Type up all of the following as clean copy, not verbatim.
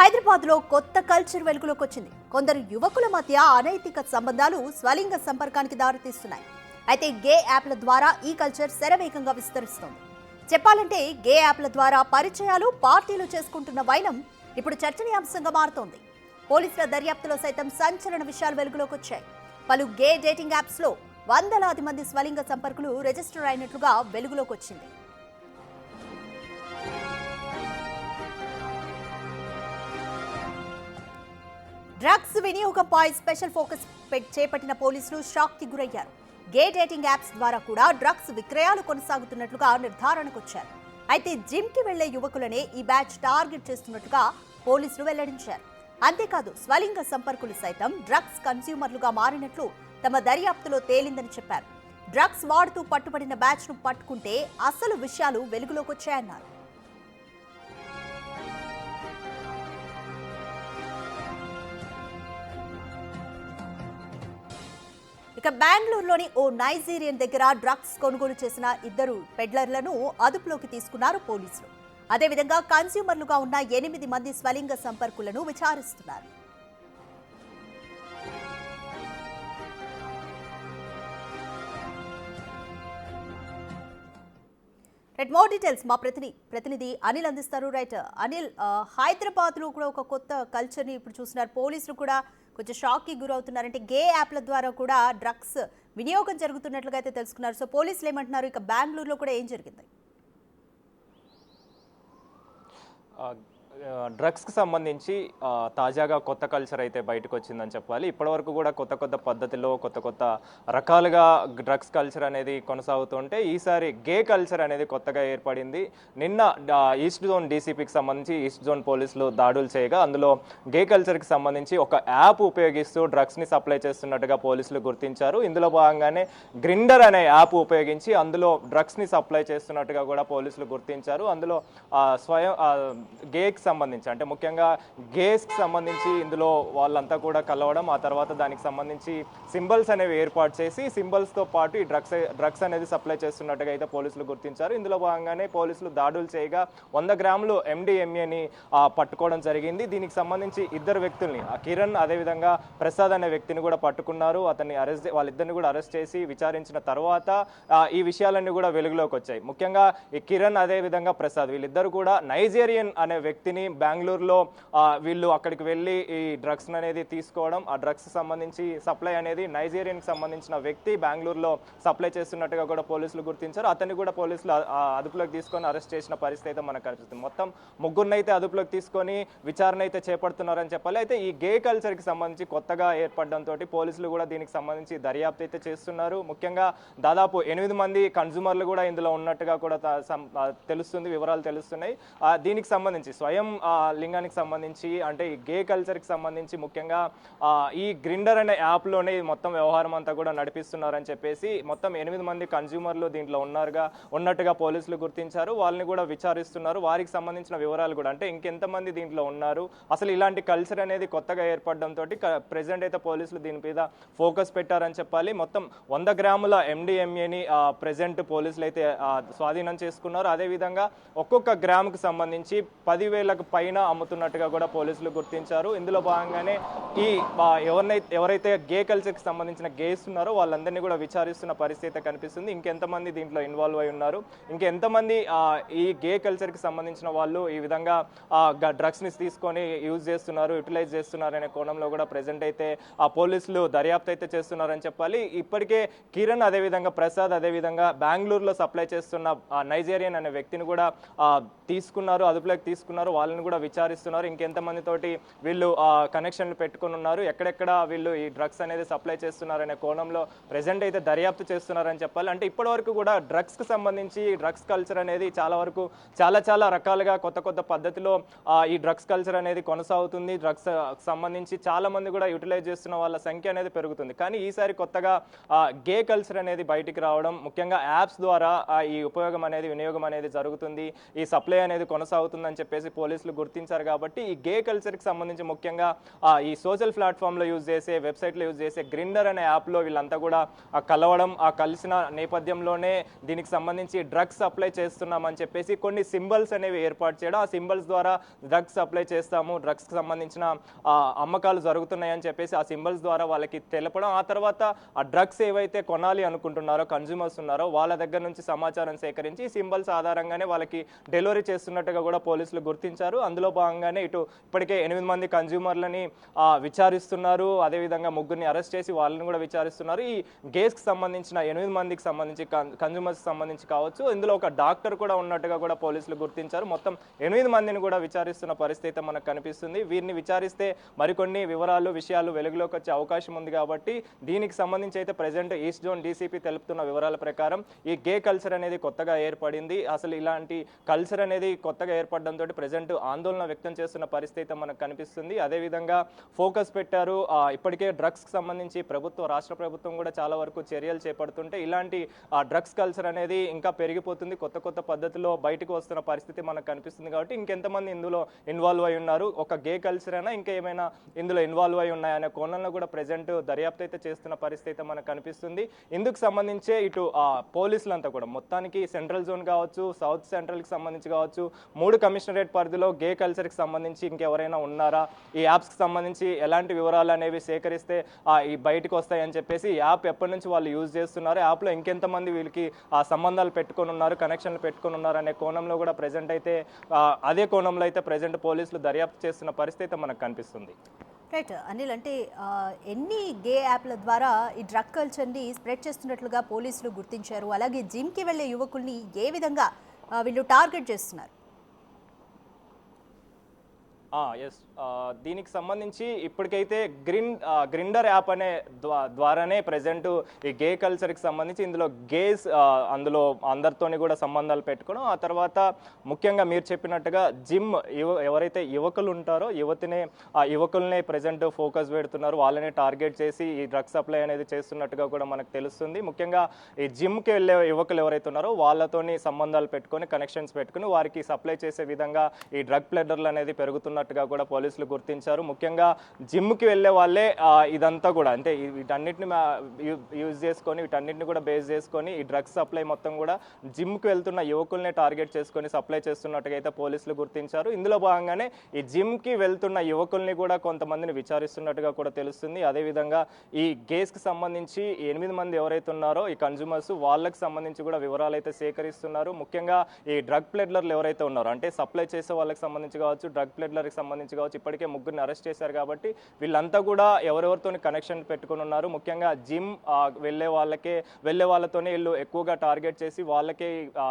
హైదరాబాద్లో కొత్త కల్చర్ వెలుగులోకి వచ్చింది. కొందరు యువకుల మధ్య అనైతిక సంబంధాలు స్వలింగ సంపర్కానికి దారితీస్తున్నాయి. అయితే గే యాప్ల ద్వారా ఈ కల్చర్ శరవేగంగా విస్తరిస్తోంది. చెప్పాలంటే గే యాప్ల ద్వారా పరిచయాలు, పార్టీలు చేసుకుంటున్న వైనం ఇప్పుడు చర్చనీయాంశంగా మారుతోంది. పోలీసుల దర్యాప్తులో సైతం సంచలన విషయాలు వెలుగులోకి వచ్చాయి. పలు గే డేటింగ్ యాప్స్లో వందలాది మంది స్వలింగ సంపర్కులు రిజిస్టర్ అయినట్లుగా వెలుగులోకి వచ్చింది. డ్రగ్స్ వినియోగంపై స్పెషల్ ఫోకస్ చేపట్టిన పోలీసులు షాక్ కి గురయ్యారు. గే డేటింగ్ యాప్స్ ద్వారా కూడా డ్రగ్స్ విక్రయాలు కొనసాగుతున్నట్లుగా నిర్ధారణకు వచ్చారు. అయితే జిమ్ కి వెళ్లే యువకులనే ఈ బ్యాచ్ టార్గెట్ చేస్తున్నట్లుగా పోలీసులు వెల్లడించారు. అంతేకాదు స్వలింగ సంపర్కులు సైతం డ్రగ్స్ కన్స్యూమర్లుగా మారినట్లు తమ దర్యాప్తులో తేలిందని చెప్పారు. డ్రగ్స్ వాడుతూ పట్టుబడిన బ్యాచ్ ను పట్టుకుంటే అసలు విషయాలు వెలుగులోకి వచ్చాయన్నారు. ఇక బెంగళూరులోని ఓ నైజీరియన్ దగ్గర డ్రగ్స్ కొనుగోలు చేసిన ఇద్దరు పెడ్లర్లను అదుపులోకి తీసుకున్నారు పోలీసులు. అదేవిధంగా కన్స్యూమర్లుగా ఉన్న 8 మంది స్వలింగ సంపర్కులను విచారిస్తున్నారు. మోర్ డీటెయిల్స్ మా ప్రతినిధి అనిల్ అందిస్తారు. అనిల్, హైదరాబాద్ లో కూడా ఒక కొత్త కల్చర్ ని ఇప్పుడు చూస్తున్నారు. పోలీసులు కూడా కొంచెం షాక్ కి గురవుతున్నారంటే గే యాప్ల ద్వారా కూడా డ్రగ్స్ వినియోగం జరుగుతున్నట్లుగా అయితే తెలుసుకున్నారు. సో పోలీసులు ఏమంటున్నారు? ఇక బెంగళూరులో కూడా ఏం జరిగింది? డ్రగ్స్కి సంబంధించి తాజాగా కొత్త కల్చర్ అయితే బయటకు వచ్చిందని చెప్పాలి. ఇప్పటివరకు కూడా కొత్త పద్ధతిలో కొత్త రకాలుగా డ్రగ్స్ కల్చర్ అనేది కొనసాగుతుంటే ఈసారి గే కల్చర్ అనేది కొత్తగా ఏర్పడింది. నిన్న ఈస్ట్ జోన్ డీసీపీకి సంబంధించి ఈస్ట్ జోన్ పోలీసులు దాడులు చేయగా అందులో గే కల్చర్కి సంబంధించి ఒక యాప్ ఉపయోగిస్తూ డ్రగ్స్ని సప్లై చేస్తున్నట్టుగా పోలీసులు గుర్తించారు. ఇందులో భాగంగానే గ్రిండర్ అనే యాప్ ఉపయోగించి అందులో డ్రగ్స్ని సప్లై చేస్తున్నట్టుగా కూడా పోలీసులు గుర్తించారు. అందులో స్వయం గేకి సంబంధించి అంటే ముఖ్యంగా గేస్కి సంబంధించి ఇందులో వాళ్ళంతా కూడా కలవడం, ఆ తర్వాత దానికి సంబంధించి సింబల్స్ అనేవి ఏర్పాటు చేసి సింబల్స్తో పాటు ఈ డ్రగ్స్ అనేది సప్లై చేస్తున్నట్టుగా అయితే పోలీసులు గుర్తించారు. ఇందులో భాగంగానే పోలీసులు దాడులు చేయగా 100 గ్రాములు MDMAని పట్టుకోవడం జరిగింది. దీనికి సంబంధించి ఇద్దరు వ్యక్తుల్ని, కిరణ్ అదేవిధంగా ప్రసాద్ అనే వ్యక్తిని కూడా పట్టుకున్నారు. వాళ్ళిద్దరిని కూడా అరెస్ట్ చేసి విచారించిన తర్వాత ఈ విషయాలన్నీ కూడా వెలుగులోకి వచ్చాయి. ముఖ్యంగా ఈ కిరణ్ అదేవిధంగా ప్రసాద్ వీళ్ళిద్దరు కూడా నైజీరియన్ అనే వ్యక్తిని బెంగళూరులో వీళ్ళు అక్కడికి వెళ్ళి ఈ డ్రగ్స్ అనేది తీసుకోవడం, ఆ డ్రగ్స్ సంబంధించి సప్లై అనేది నైజీరియన్కి సంబంధించిన వ్యక్తి బెంగళూరులో సప్లై చేస్తున్నట్టుగా కూడా పోలీసులు గుర్తించారు. అతన్ని కూడా పోలీసులు అదుపులోకి తీసుకొని అరెస్ట్ చేసిన పరిస్థితి అయితే మనకు కనిపిస్తుంది. మొత్తం ముగ్గురిని అయితే అదుపులోకి తీసుకొని విచారణ అయితే చేపడుతున్నారని చెప్పాలి. అయితే ఈ గే కల్చర్కి సంబంధించి కొత్తగా ఏర్పడడంతో పోలీసులు కూడా దీనికి సంబంధించి దర్యాప్తు అయితే చేస్తున్నారు. ముఖ్యంగా దాదాపు 8 మంది కన్జ్యూమర్లు కూడా ఇందులో ఉన్నట్టుగా కూడా తెలుస్తుంది, వివరాలు తెలుస్తున్నాయి. దీనికి సంబంధించి స్వయం లింగానికి సంబంధించి అంటే ఈ గే కల్చర్కి సంబంధించి ముఖ్యంగా ఈ గ్రిండర్ అనే యాప్లోనే మొత్తం వ్యవహారం అంతా కూడా నడిపిస్తున్నారని చెప్పేసి మొత్తం 8 మంది కన్జ్యూమర్లు దీంట్లో ఉన్నట్టుగా పోలీసులు గుర్తించారు. వాళ్ళని కూడా విచారిస్తున్నారు. వారికి సంబంధించిన వివరాలు కూడా అంటే ఇంకెంతమంది దీంట్లో ఉన్నారు, అసలు ఇలాంటి కల్చర్ అనేది కొత్తగా ఏర్పడడంతో ప్రెసెంట్ అయితే పోలీసులు దీని మీద ఫోకస్ పెట్టారని చెప్పాలి. మొత్తం 100 గ్రాముల MDMAని ప్రెసెంట్ పోలీసులు అయితే స్వాధీనం చేసుకున్నారు. అదేవిధంగా ఒక్కొక్క గ్రాముకి సంబంధించి 10,000కు పైన అమ్ముతున్నట్టుగా కూడా పోలీసులు గుర్తించారు. ఇందులో భాగంగానే ఈ ఎవరైతే గే కల్చర్కి సంబంధించిన గేస్ ఉన్నారో వాళ్ళందరినీ కూడా విచారిస్తున్న పరిస్థితి కనిపిస్తుంది. ఇంకెంతమంది దీంట్లో ఇన్వాల్వ్ అయి ఉన్నారు, ఇంకెంతమంది ఈ గే కల్చర్కి సంబంధించిన వాళ్ళు ఈ విధంగా డ్రగ్స్ని తీసుకొని యూజ్ చేస్తున్నారు, యూటిలైజ్ చేస్తున్నారు అనే కోణంలో కూడా ప్రెసెంట్ అయితే పోలీసులు దర్యాప్తు అయితే చేస్తున్నారని చెప్పాలి. ఇప్పటికే కిరణ్ అదేవిధంగా ప్రసాద్ అదేవిధంగా బెంగళూరులో సప్లై చేస్తున్న నైజీరియన్ అనే వ్యక్తిని కూడా తీసుకున్నారు, అదుపులోకి తీసుకున్నారు. వాళ్ళని కూడా విచారిస్తున్నారు. ఇంకెంతమందితోటి వీళ్ళు కనెక్షన్లు పెట్టుకుని ఉన్నారు, ఎక్కడెక్కడ వీళ్ళు ఈ డ్రగ్స్ అనేది సప్లై చేస్తున్నారనే కోణంలో ప్రెసెంట్ అయితే దర్యాప్తు చేస్తున్నారని చెప్పాలి. అంటే ఇప్పటి వరకు కూడా డ్రగ్స్కి సంబంధించి డ్రగ్స్ కల్చర్ అనేది చాలా రకాలుగా కొత్త పద్ధతిలో ఈ డ్రగ్స్ కల్చర్ అనేది కొనసాగుతుంది. డ్రగ్స్ సంబంధించి చాలా మంది కూడా యూటిలైజ్ చేస్తున్న వాళ్ళ సంఖ్య అనేది పెరుగుతుంది. కానీ ఈసారి కొత్తగా గే కల్చర్ అనేది బయటికి రావడం, ముఖ్యంగా యాప్స్ ద్వారా ఈ వినియోగం అనేది జరుగుతుంది, ఈ సప్లై అనేది కొనసాగుతుందని చెప్పేసి పోలీసులు గుర్తించారు కాబట్టి ఈ గే కల్చర్కి సంబంధించి ముఖ్యంగా ఈ సోషల్ ప్లాట్ఫామ్లో యూజ్ చేసే వెబ్సైట్లో యూజ్ చేసే గ్రిండర్ అనే యాప్లో వీళ్ళంతా కూడా కలవడం, ఆ కలిసిన నేపథ్యంలోనే దీనికి సంబంధించి డ్రగ్స్ సప్లై చేస్తున్నామని చెప్పేసి కొన్ని సింబల్స్ అనేవి ఏర్పాటు చేయడం, ఆ సింబల్స్ ద్వారా డ్రగ్స్ సప్లై చేస్తాము, డ్రగ్స్కి సంబంధించిన అమ్మకాలు జరుగుతున్నాయని చెప్పేసి ఆ సింబల్స్ ద్వారా వాళ్ళకి తెలపడం, ఆ తర్వాత ఆ డ్రగ్స్ ఏవైతే కొనాలి అనుకుంటున్నారో కన్జ్యూమర్స్ ఉన్నారో వాళ్ళ దగ్గర నుంచి సమాచారం సేకరించి ఈ సింబల్స్ ఆధారంగానే వాళ్ళకి డెలివరీ చేస్తున్నట్టుగా కూడా పోలీసులు గుర్తించారు. అందులో భాగంగానే ఇటు ఇప్పటికే 8 మంది కన్జ్యూమర్లని విచారిస్తున్నారు, అదేవిధంగా 3 అరెస్ట్ చేసి వాళ్ళని కూడా విచారిస్తున్నారు. ఈ గేస్కి సంబంధించిన 8 మందికి సంబంధించి కన్జ్యూమర్స్కి సంబంధించి కావచ్చు, ఇందులో ఒక డాక్టర్ కూడా ఉన్నట్టుగా కూడా పోలీసులు గుర్తించారు. మొత్తం 8 మందిని కూడా విచారిస్తున్న పరిస్థితి మనకు కనిపిస్తుంది. వీరిని విచారిస్తే మరికొన్ని విషయాలు వెలుగులోకి వచ్చే అవకాశం ఉంది కాబట్టి దీనికి సంబంధించి అయితే ప్రెజెంట్ ఈస్ట్ జోన్ డీసీపీ తెలుపుతున్న వివరాల ప్రకారం ఈ గే కల్చర్ అనేది కొత్తగా ఏర్పడింది. అసలు ఇలాంటి కల్చర్ అనేది కొత్తగా ఏర్పడడంతో ప్రెజెంట్ ఆందోళన వ్యక్తం చేస్తున్న పరిస్థితి మనకు కనిపిస్తుంది. అదేవిధంగా ఫోకస్ పెట్టారు. ఇప్పటికే డ్రగ్స్కి సంబంధించి రాష్ట్ర ప్రభుత్వం కూడా చాలా వరకు చర్యలు చేపడుతుంటే ఇలాంటి డ్రగ్స్ కల్చర్ అనేది ఇంకా పెరిగిపోతుంది. కొత్త పద్ధతిలో బయటకు వస్తున్న పరిస్థితి మనకు కనిపిస్తుంది కాబట్టి ఇంకెంతమంది ఇందులో ఇన్వాల్వ్ అయి ఉన్నారు, ఒక గే కల్చర్ అయినా ఇంకా ఏమైనా ఇందులో ఇన్వాల్వ్ అయి ఉన్నాయనే కోణంలో కూడా ప్రెజెంట్ దర్యాప్తు అయితే చేస్తున్న పరిస్థితి మనకు కనిపిస్తుంది. ఇందుకు సంబంధించే ఇటు పోలీసులంతా కూడా మొత్తానికి సెంట్రల్ జోన్ కావచ్చు, సౌత్ సెంట్రల్కి సంబంధించి కావచ్చు, 3 కమిషనరేట్ పరిధిలో గే కల్చర్కి సంబంధించి ఇంకెవరైనా ఉన్నారా, ఈ యాప్స్కి సంబంధించి ఎలాంటి వివరాలు అనేవి సేకరిస్తే ఈ బయటకు వస్తాయని చెప్పేసి యాప్ ఎప్పటి నుంచి వాళ్ళు యూజ్ చేస్తున్నారు, యాప్లో ఇంకెంతమంది వీళ్ళకి సంబంధాలు పెట్టుకొని ఉన్నారు, కనెక్షన్లు పెట్టుకొని ఉన్నారు అనే కోణంలో కూడా ప్రెజెంట్ అయితే అదే కోణంలో అయితే ప్రెజెంట్ పోలీసులు దర్యాప్తు చేస్తున్న పరిస్థితి మనకు కనిపిస్తుంది. రైట్ అనిల్, అంటే ఎన్ని గే యాప్ల ద్వారా ఈ డ్రగ్ కల్చర్ని స్ప్రెడ్ చేస్తున్నట్లుగా పోలీసులు గుర్తించారు? అలాగే జిమ్కి వెళ్ళే యువకుల్ని ఏ విధంగా వీళ్ళు టార్గెట్ చేస్తున్నారు? ఎస్, దీనికి సంబంధించి ఇప్పటికైతే గ్రిండర్ యాప్ అనే ద్వారానే ప్రజెంట్ ఈ గే కల్చర్కి సంబంధించి ఇందులో అందులో అందరితోని కూడా సంబంధాలు పెట్టుకోవడం, ఆ తర్వాత ముఖ్యంగా మీరు చెప్పినట్టుగా ఎవరైతే యువకులు ఉంటారో యువకులనే ప్రజెంట్ ఫోకస్ పెడుతున్నారు, వాళ్ళనే టార్గెట్ చేసి ఈ డ్రగ్ సప్లై అనేది చేస్తున్నట్టుగా కూడా మనకు తెలుస్తుంది. ముఖ్యంగా ఈ జిమ్కి వెళ్ళే యువకులు ఎవరైతే ఉన్నారో వాళ్ళతోని సంబంధాలు పెట్టుకొని కనెక్షన్స్ పెట్టుకుని వారికి సప్లై చేసే విధంగా ఈ డ్రగ్ ప్లెడర్లు అనేది పెరుగుతున్నట్టుగా కూడా పోలీసులు గుర్తించారు. ముఖ్యంగా జిమ్కి వెళ్ళే వాళ్ళే ఇదంతా కూడా అంటే వీటన్నిటిని యూజ్ చేసుకొని వీటన్నిటిని కూడా బేస్ చేసుకొని ఈ డ్రగ్స్ సప్లై మొత్తం కూడా జిమ్కి వెళ్తున్న యువకుల్ని టార్గెట్ చేసుకొని సప్లై చేస్తున్నట్టుగా అయితే పోలీసులు గుర్తించారు. ఇందులో భాగంగానే ఈ జిమ్కి వెళ్తున్న యువకుల్ని కూడా కొంతమందిని విచారిస్తున్నట్టుగా కూడా తెలుస్తుంది. అదేవిధంగా ఈ గేస్కి సంబంధించి 8 మంది ఎవరైతే ఉన్నారో ఈ కన్జ్యూమర్స్ వాళ్ళకి సంబంధించి కూడా వివరాలు అయితే సేకరిస్తున్నారు. ముఖ్యంగా ఈ డ్రగ్ ప్లెడ్లర్లు ఎవరైతే ఉన్నారో అంటే సప్లై చేసే వాళ్ళకి సంబంధించి కావచ్చు, డ్రగ్ ప్లెడ్లర్కి సంబంధించి కావచ్చు, ఇప్పటికే 3 అరెస్ట్ చేశారు కాబట్టి వీళ్ళంతా కూడా ఎవరెవరితో కనెక్షన్ పెట్టుకుని ఉన్నారు. ముఖ్యంగా జిమ్ వెళ్ళే వాళ్ళతోనే వీళ్ళు ఎక్కువగా టార్గెట్ చేసి వాళ్ళకే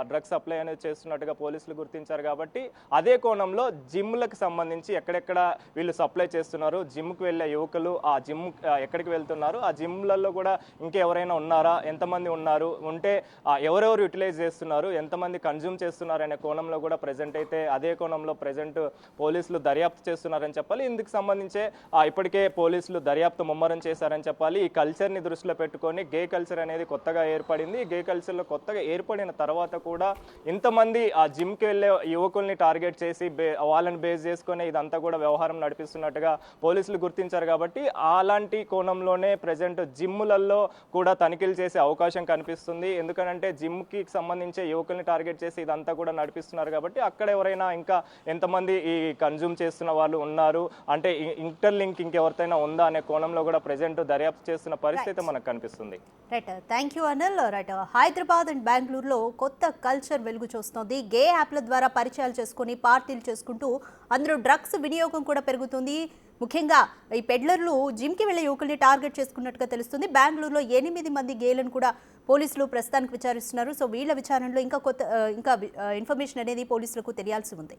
డ్రగ్ సప్లై అనేది చేస్తున్నట్టుగా పోలీసులు గుర్తించారు కాబట్టి అదే కోణంలో జిమ్లకు సంబంధించి ఎక్కడెక్కడ వీళ్ళు సప్లై చేస్తున్నారు, జిమ్కి వెళ్ళే యువకులు ఆ జిమ్ ఎక్కడికి వెళ్తున్నారు, ఆ జిమ్లలో కూడా ఇంకెవరైనా ఉన్నారా, ఎంతమంది ఉన్నారు, ఉంటే ఎవరెవరు యూటిలైజ్ చేస్తున్నారు, ఎంతమంది కన్జ్యూమ్ చేస్తున్నారు అనే కోణంలో కూడా ప్రెజెంట్ అయితే అదే కోణంలో ప్రెజెంట్ పోలీసులు దర్యాప్తు చేస్తున్నారని చెప్పాలి. ఇందుకు సంబంధించే ఇప్పటికే పోలీసులు దర్యాప్తు ముమ్మరం చేశారని చెప్పాలి. ఈ కల్చర్ని దృష్టిలో పెట్టుకొని గే కల్చర్ అనేది కొత్తగా ఏర్పడింది. గే కల్చర్లో కొత్తగా ఏర్పడిన తర్వాత కూడా ఇంతమంది ఆ జిమ్కి వెళ్ళే యువకుల్ని టార్గెట్ చేసి వాళ్ళని బేస్ చేసుకొని ఇదంతా కూడా వ్యవహారం నడిపిస్తున్నట్టుగా పోలీసులు గుర్తించారు కాబట్టి అలాంటి కోణంలోనే ప్రజెంట్ జిమ్ములలో కూడా తనిఖీలు చేసే అవకాశం కనిపిస్తుంది. ఎందుకంటే జిమ్కి సంబంధించే యువకుల్ని టార్గెట్ చేసి ఇదంతా కూడా నడిపిస్తున్నారు కాబట్టి అక్కడ ఎవరైనా ఇంకా ఎంతమంది ఈ కన్జ్యూమ్ చేస్తున్న వాళ్ళు ఉన్నారు అంటే ఇంటర్లింక్ ఇంకెవరితైనా ఉందా అనే కోణంలో కూడా ప్రెజెంట్ దర్యాప్తు చేస్తున్న పరిస్థితి మనకు కనిపిస్తుంది. Right, thank you Anil. Right, Hyderabad and బెంగళూరులో కొత్త కల్చర్ వెలుగు చూస్తోంది. గే యాప్ల ద్వారా పరిచయాలు చేసుకుని పార్టీలు చేసుకుంటూ అందులో డ్రగ్స్ వినియోగం కూడా పెరుగుతుంది. ముఖ్యంగా ఈ పెడ్లర్లు జిమ్కి వెళ్ళే యువకుల్ని టార్గెట్ చేసుకున్నట్టుగా తెలుస్తుంది. బెంగళూరులో 8 మంది గేలను కూడా పోలీసులు ప్రస్తుతానికి విచారిస్తున్నారు. సో వీళ్ళ విచారణలో ఇంకా ఇన్ఫర్మేషన్ అనేది పోలీసులకు తెలియాల్సి ఉంది.